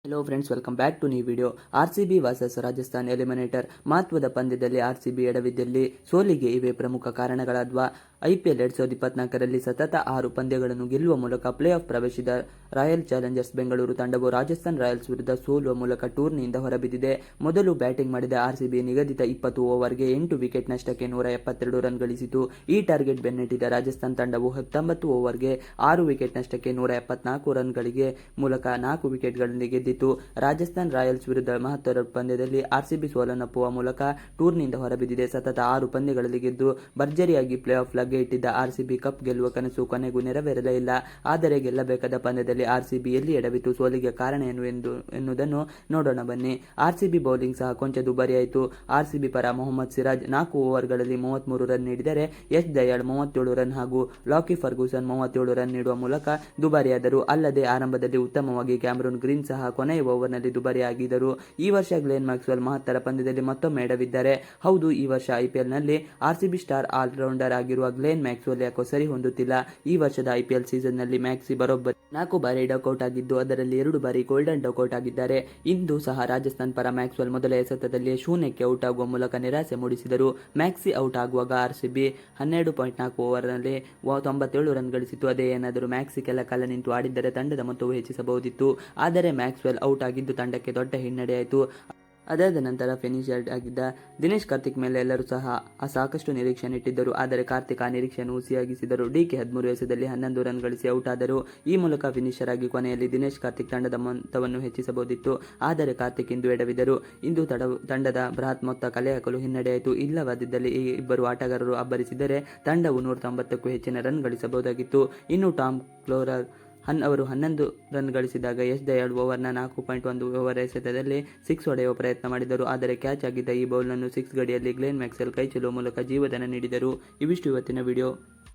Hello friends, welcome back to new video. RCB versus Rajasthan eliminator ಮಹತ್ವದ ಪಂದ್ಯದಲ್ಲಿ RCB ಎಡವಿದ್ದಲ್ಲಿ ಸೋಲಿಗೆ ಇವೇ ಪ್ರಮುಖ ಕಾರಣಗಳಾದ್ವಾ. ಐಪಿಎಲ್ 2024ರಲ್ಲಿ ಸತತ 6 ಪಂದ್ಯಗಳನ್ನು ಗೆಲ್ಲುವ ಮೂಲಕ ಪ್ಲೇ ಆಫ್ ಪ್ರವೇಶಿಸಿದ ರಾಯಲ್ ಚಾಲೆಂಜರ್ಸ್ ಬೆಂಗಳೂರು ತಂಡವು ರಾಜಸ್ಥಾನ್ ರಾಯಲ್ಸ್ ವಿರುದ್ಧ ಸೋಲುವ ಮೂಲಕ ಟೂರ್ನಿಯಿಂದ ಹೊರಬಿದ್ದಿದೆ. ಮೊದಲು ಬ್ಯಾಟಿಂಗ್ ಮಾಡಿದ ಆರ್ಸಿಬಿ ನಿಗದಿತ 20 ಓವರ್ಗೆ 8 ವಿಕೆಟ್ ನಷ್ಟಕ್ಕೆ 172 ರನ್ ಗಳಿಸಿತು. ಈ ಟಾರ್ಗೆಟ್ ಬೆನ್ನಟ್ಟಿದ ರಾಜಸ್ಥಾನ್ ತಂಡವು 19 ಓವರ್ಗೆ 6 ವಿಕೆಟ್ ನಷ್ಟಕ್ಕೆ 174 ರನ್ಗಳಿಗೆ ಮೂಲಕ 4 ವಿಕೆಟ್ಗಳಲ್ಲಿ ಗೆದ್ದಿತು. ರಾಜಸ್ಥಾನ್ ರಾಯಲ್ಸ್ ವಿರುದ್ಧ ಮಹತ್ವದ ಪಂದ್ಯದಲ್ಲಿ ಆರ್ಸಿಬಿ ಸೋಲನ್ನಪ್ಪುವ ಮೂಲಕ ಟೂರ್ನಿಯಿಂದ ಹೊರಬಿದ್ದಿದೆ. ಸತತ 6 ಪಂದ್ಯಗಳಲ್ಲಿ ಗೆದ್ದು ಭರ್ಜರಿಯಾಗಿ ಪ್ಲೇ ಆಫ್ ಲಗ್ಗೆ ಇಟ್ಟಿದ್ದ ಆರ್ಸಿಬಿ ಕಪ್ ಗೆಲ್ಲುವ ಕನಸು ಕೊನೆಗೂ ನೆರವೇರಲೇ ಇಲ್ಲ. ಆದರೆ ಗೆಲ್ಲಬೇಕಾದ ಪಂದ್ಯದಲ್ಲಿ ಆರ್ಸಿಬಿ ಎಲ್ಲಿ ಎಡವಿತು, ಸೋಲಿಗೆ ಕಾರಣ ಏನು ಎನ್ನುವುದನ್ನು ನೋಡೋಣ ಬನ್ನಿ. ಆರ್ಸಿಬಿ ಬೌಲಿಂಗ್ ಸಹ ಕೊಂಚ ದುಬಾರಿಯಾಯಿತು. ಆರ್ಸಿಬಿ ಪರ ಮೊಹಮ್ಮದ್ ಸಿರಾಜ್ 4 ಓವರ್ಗಳಲ್ಲಿ 33 ರನ್ ನೀಡಿದರೆ ಯಶ್ ದಯಾಳ್ 37 ರನ್ ಹಾಗೂ ಲಾಕಿ ಫರ್ಗೂಸನ್ 37 ರನ್ ನೀಡುವ ಮೂಲಕ ದುಬಾರಿಯಾದರು. ಅಲ್ಲದೆ ಆರಂಭದಲ್ಲಿ ಉತ್ತಮವಾಗಿ ಕ್ಯಾಮರೂನ್ ಗ್ರೀನ್ ಸಹ ಕೊನೆಯ ಓವರ್ನಲ್ಲಿ ದುಬಾರಿಯಾಗಿದ್ದರು. ಈ ವರ್ಷ ಗ್ಲೆನ್ ಮ್ಯಾಕ್ಸ್ವೆಲ್ ಮಹತ್ತರ ಪಂದ್ಯದಲ್ಲಿ ಮತ್ತೊಮ್ಮೆ ಎಡವಿದ್ದಾರೆ. ಹೌದು, ಈ ವರ್ಷ ಐಪಿಎಲ್ನಲ್ಲಿ ಆರ್ಸಿಬಿ ಸ್ಟಾರ್ ಆಲ್ರೌಂಡರ್ ಆಗಿರುವ ಗ್ಲೆನ್ ಮ್ಯಾಕ್ಸ್ವೆಲ್ ಯಾಕೋ ಸರಿ ಹೊಂದುತ್ತಿಲ್ಲ. ಈ ವರ್ಷದ ಐಪಿಎಲ್ ಸೀಸನ್ನಲ್ಲಿ ಮ್ಯಾಕ್ಸಿ ಬರೋಬ್ಬರಿ 4 ಬಾರಿ ಡಕೌಟ್ ಆಗಿದ್ದು ಅದರಲ್ಲಿ 2 ಬಾರಿ ಗೋಲ್ಡನ್ ಡಕೌಟ್ ಆಗಿದ್ದಾರೆ. ಇಂದು ಸಹ ರಾಜಸ್ಥಾನ್ ಪರ ಮ್ಯಾಕ್ಸ್ವೆಲ್ ಮೊದಲ ಎಸೆತದಲ್ಲಿ ಶೂನ್ಯಕ್ಕೆ ಔಟ್ ಆಗುವ ಮೂಲಕ ನಿರಾಸೆ ಮೂಡಿಸಿದರು. ಮ್ಯಾಕ್ಸಿ ಔಟ್ ಆಗುವಾಗ ಆರ್ಸಿಬಿ 12.4 ಓವರ್ನಲ್ಲಿ 97 ರನ್ ಗಳಿಸಿತು. ಅದೇ ಏನಾದರೂ ಮ್ಯಾಕ್ಸಿ ಕೆಲ ಕಾಲ ನಿಂತು ಆಡಿದ್ದರೆ ತಂಡದ ಮೊತ್ತವು ಹೆಚ್ಚಿಸಬಹುದಿತ್ತು. ಆದರೆ ಮ್ಯಾಕ್ಸ್ವೆಲ್ ಔಟ್ ಆಗಿದ್ದು ತಂಡಕ್ಕೆ ದೊಡ್ಡ ಹಿನ್ನಡೆಯಾಯಿತು. ಅದಾದ ನಂತರ ಫಿನಿಶರ್ ಆಗಿದ್ದ ದಿನೇಶ್ ಕಾರ್ತಿಕ್ ಮೇಲೆ ಎಲ್ಲರೂ ಸಹ ಸಾಕಷ್ಟು ನಿರೀಕ್ಷೆ ಇಟ್ಟಿದ್ದರು. ಆದರೆ ಕಾರ್ತಿಕ್ ಆ ನಿರೀಕ್ಷೆಯನ್ನು ಹುಸಿಯಾಗಿಸಿದರು. ಡಿಕೆ 13 ಎಸೆತದಲ್ಲಿ 11 ರನ್ ಗಳಿಸಿ ಔಟ್ ಆದರು. ಈ ಮೂಲಕ ಫಿನಿಶರ್ ಆಗಿ ಕೊನೆಯಲ್ಲಿ ದಿನೇಶ್ ಕಾರ್ತಿಕ್ ತಂಡದ ಮೊತ್ತವನ್ನು ಹೆಚ್ಚಿಸಬಹುದಿತ್ತು. ಆದರೆ ಕಾರ್ತಿಕ್ ಇಂದು ಎಡವಿದರು. ಇಂದು ತಂಡದ ಬೃಹತ್ ಮೊತ್ತ ಕಲೆ ಹಾಕಲು ಹಿನ್ನಡೆಯಾಯಿತು. ಇಲ್ಲವಾದಿದ್ದಲ್ಲಿ ಈ ಇಬ್ಬರು ಆಟಗಾರರು ಅಬ್ಬರಿಸಿದರೆ ತಂಡವು 190ಕ್ಕೂ ಹೆಚ್ಚಿನ ರನ್ ಗಳಿಸಬಹುದಾಗಿತ್ತು. ಇನ್ನು ಟಾಮ್ ಕ್ಲೋರರ್ ಅವರು 11 ರನ್ ಗಳಿಸಿದಾಗ ಯಶ್ ದಯಾಳ್ ಓವರ್ನ 4.1 ಓವರ್ ಎಸೆತದಲ್ಲಿ 6 ಹೊಡೆಯುವ ಪ್ರಯತ್ನ ಮಾಡಿದರು. ಆದರೆ ಕ್ಯಾಚ್ ಆಗಿದ್ದ ಈ ಬೌಲನ್ನು 6 ಗಡಿಯಲ್ಲಿ ಗ್ಲೆನ್ ಮ್ಯಾಕ್ಸ್ವೆಲ್ ಕೈ ಚೆಲ್ಲುವ ಮೂಲಕ ಜೀವದಾನ ನೀಡಿದರು. ಇವಿಷ್ಟು ಇವತ್ತಿನ ವಿಡಿಯೋ.